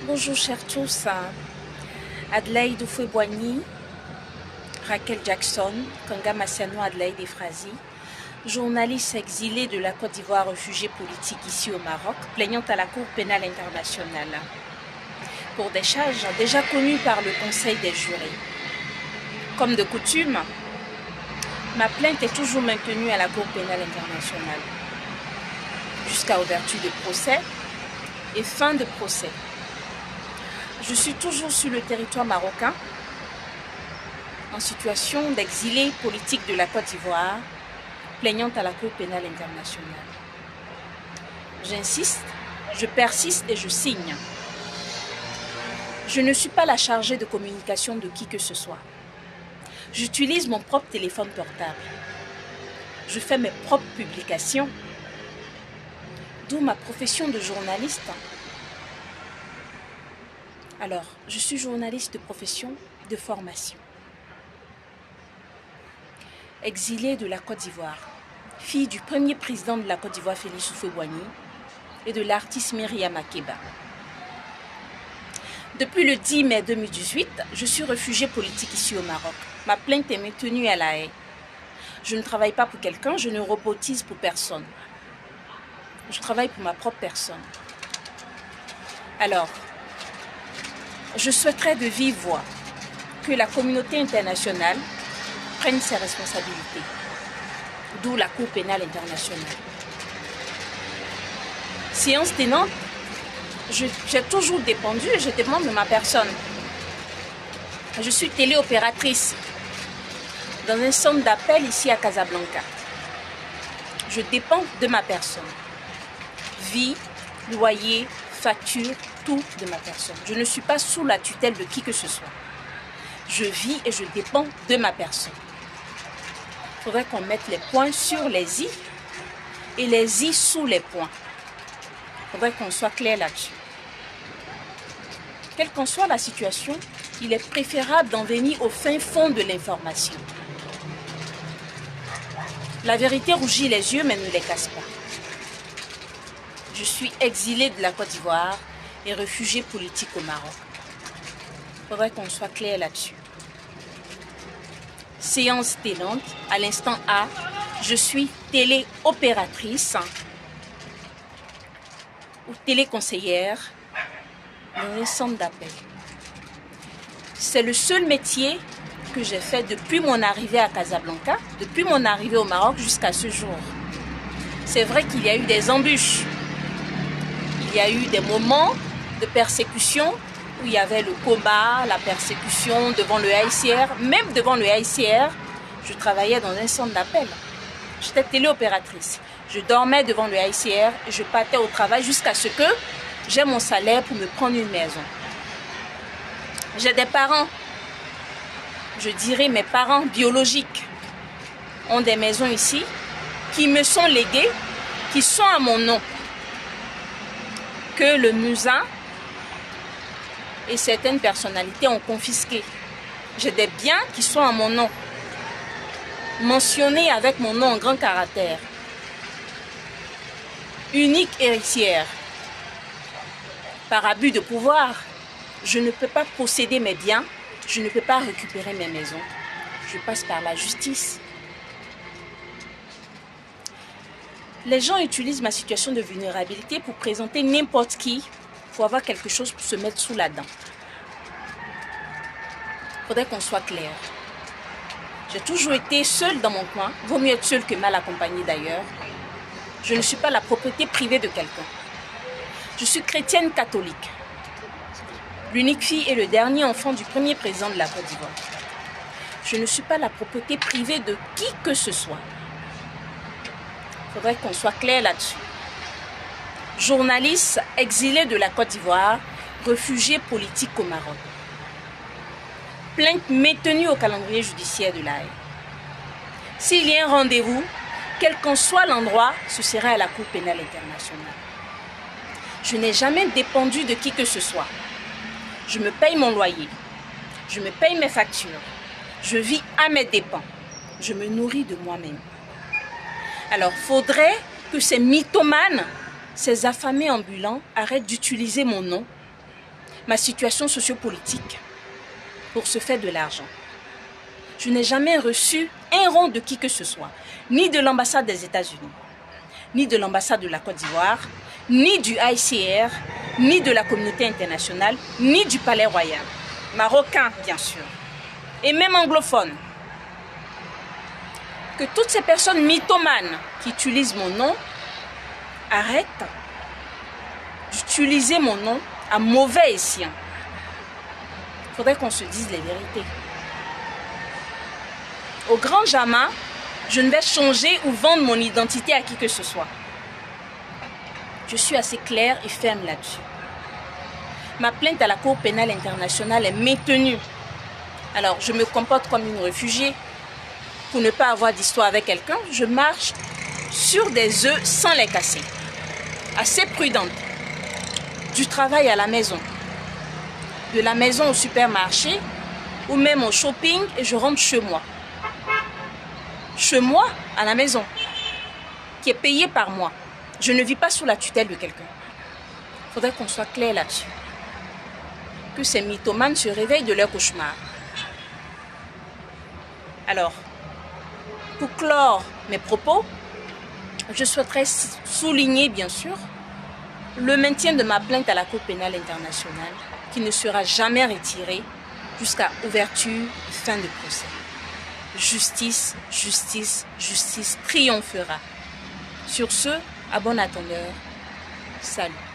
Bonjour chers tous, Adelaide Oufoué-Boigny, Raquel Jackson, Kanga Massiano Adelaide Efrazi, journaliste exilée de la Côte d'Ivoire, réfugiée politique ici au Maroc, plaignante à la Cour pénale internationale pour des charges déjà connues par le Conseil des jurés. Comme de coutume, ma plainte est toujours maintenue à la Cour pénale internationale jusqu'à ouverture de procès et fin de procès. Je suis toujours sur le territoire marocain, en situation d'exilé politique de la Côte d'Ivoire, plaignante à la Cour pénale internationale. J'insiste, je persiste et je signe. Je ne suis pas la chargée de communication de qui que ce soit. J'utilise mon propre téléphone portable. Je fais mes propres publications, d'où ma profession de journaliste. Alors, je suis journaliste de profession, de formation. Exilée de la Côte d'Ivoire, fille du premier président de la Côte d'Ivoire, Félix Houphouët-Boigny, et de l'artiste Myriam Makeba. Depuis le 10 mai 2018, je suis réfugiée politique ici au Maroc. Ma plainte est maintenue à La Haye. Je ne travaille pas pour quelqu'un, je ne robotise pour personne. Je travaille pour ma propre personne. Alors, je souhaiterais de vive voix que la communauté internationale prenne ses responsabilités, d'où la Cour pénale internationale. Séance tenante, j'ai toujours dépendu et je dépends de ma personne. Je suis téléopératrice dans un centre d'appel ici à Casablanca. Je dépends de ma personne. Vie, loyer, facture, tout de ma personne. Je ne suis pas sous la tutelle de qui que ce soit. Je vis et je dépends de ma personne. Il faudrait qu'on mette les points sur les i et les i sous les points. Il faudrait qu'on soit clair là-dessus. Quelle qu'en soit la situation, il est préférable d'en venir au fin fond de l'information. La vérité rougit les yeux mais ne les casse pas. Je suis exilée de la Côte d'Ivoire et réfugiée politique au Maroc. Il faudrait qu'on soit clair là-dessus. Séance tenante, à l'instant A, je suis téléopératrice ou téléconseillère dans un centre d'appel. C'est le seul métier que j'ai fait depuis mon arrivée à Casablanca, depuis mon arrivée au Maroc jusqu'à ce jour. C'est vrai qu'il y a eu des embûches. Il y a eu des moments de persécution où il y avait le combat, la persécution devant le HCR. Même devant le HCR, je travaillais dans un centre d'appel. J'étais téléopératrice. Je dormais devant le HCR et je partais au travail jusqu'à ce que j'ai mon salaire pour me prendre une maison. J'ai des parents, je dirais mes parents biologiques, ont des maisons ici qui me sont léguées, qui sont à mon nom, que le Musa et certaines personnalités ont confisqué. J'ai des biens qui sont à mon nom, mentionnés avec mon nom en grand caractère. Unique héritière. Par abus de pouvoir, je ne peux pas posséder mes biens, je ne peux pas récupérer mes maisons. Je passe par la justice. Les gens utilisent ma situation de vulnérabilité pour présenter n'importe qui, pour avoir quelque chose pour se mettre sous la dent. Il faudrait qu'on soit clair. J'ai toujours été seule dans mon coin, vaut mieux être seule que mal accompagnée d'ailleurs. Je ne suis pas la propriété privée de quelqu'un. Je suis chrétienne catholique, l'unique fille et le dernier enfant du premier président de la Côte d'Ivoire. Je ne suis pas la propriété privée de qui que ce soit. Il faudrait qu'on soit clair là-dessus. Journaliste exilée de la Côte d'Ivoire, réfugiée politique au Maroc. Plainte maintenue au calendrier judiciaire de La Haye. S'il y a un rendez-vous, quel qu'en soit l'endroit, ce sera à la Cour pénale internationale. Je n'ai jamais dépendu de qui que ce soit. Je me paye mon loyer. Je me paye mes factures. Je vis à mes dépens. Je me nourris de moi-même. Alors, faudrait que ces mythomanes, ces affamés ambulants arrêtent d'utiliser mon nom ma situation sociopolitique pour se faire de l'argent. Je n'ai jamais reçu un rond de qui que ce soit, ni de l'ambassade des États-Unis, ni de l'ambassade de la Côte d'Ivoire, ni du ICR, ni de la communauté internationale, ni du Palais Royal. Marocain, bien sûr, et même anglophone. Que toutes ces personnes mythomanes qui utilisent mon nom arrêtent d'utiliser mon nom à mauvais escient. Il faudrait qu'on se dise les vérités. Au grand jamais, je ne vais changer ou vendre mon identité à qui que ce soit. Je suis assez claire et ferme là-dessus. Ma plainte à la Cour pénale internationale est maintenue. Alors, je me comporte comme une réfugiée. Pour ne pas avoir d'histoire avec quelqu'un, je marche sur des œufs sans les casser. Assez prudente. Du travail à la maison. De la maison au supermarché ou même au shopping et je rentre chez moi. Chez moi, à la maison, qui est payé par moi. Je ne vis pas sous la tutelle de quelqu'un. Il faudrait qu'on soit clair là-dessus. Que ces mythomanes se réveillent de leur cauchemar. Alors, pour clore mes propos, je souhaiterais souligner, bien sûr, le maintien de ma plainte à la Cour pénale internationale, qui ne sera jamais retirée jusqu'à ouverture et fin de procès. Justice, justice, justice triomphera. Sur ce, à bon attendeur, salut.